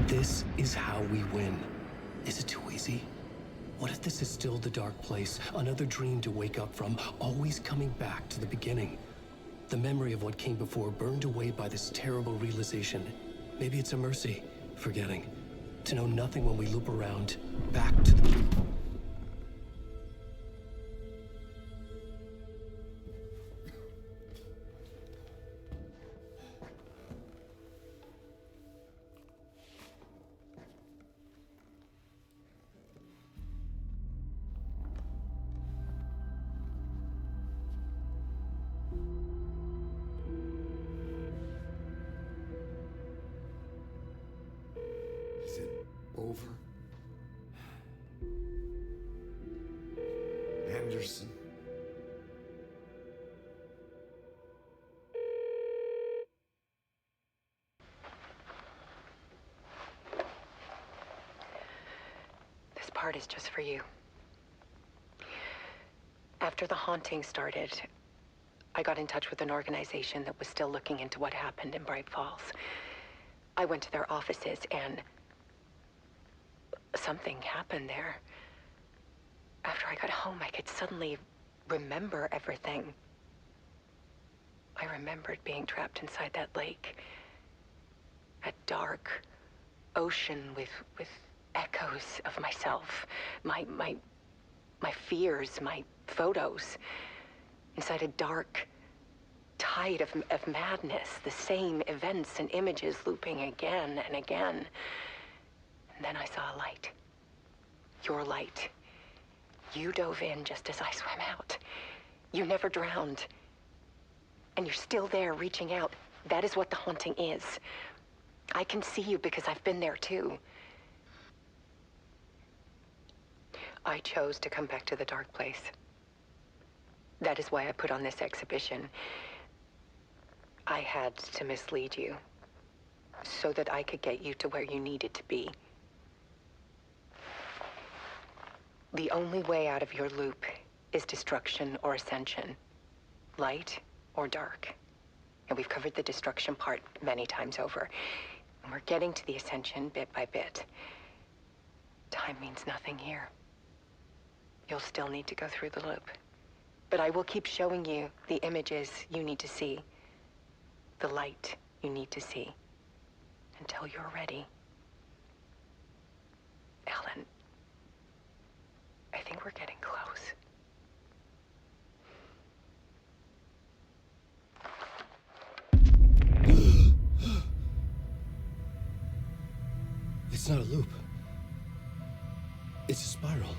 This is how we win. Is it too easy? What if this is still the dark place? Another dream to wake up from, always coming back to the beginning. The memory of what came before burned away by this terrible realization. Maybe it's a mercy, forgetting. To know nothing when we loop around, back to the... Is it over? Anderson? This part is just for you. After the haunting started, I got in touch with an organization that was still looking into what happened in Bright Falls. I went to their offices and something happened there. After I got home, I could suddenly remember everything. I remembered being trapped inside that lake. A dark ocean with echoes of myself. My my fears, my photos, inside a dark tide of madness, the same events and images looping again and again. And then I saw a light. Your light. You dove in just as I swam out. You never drowned. And you're still there reaching out. That is what the haunting is. I can see you because I've been there too. I chose to come back to the dark place. That is why I put on this exhibition. I had to mislead you, so that I could get you to where you needed to be. The only way out of your loop is destruction or ascension, light or dark. And we've covered the destruction part many times over. And we're getting to the ascension bit by bit. Time means nothing here. You'll still need to go through the loop. But I will keep showing you the images you need to see, the light you need to see, until you're ready. Alan, I think we're getting close. It's not a loop. It's a spiral.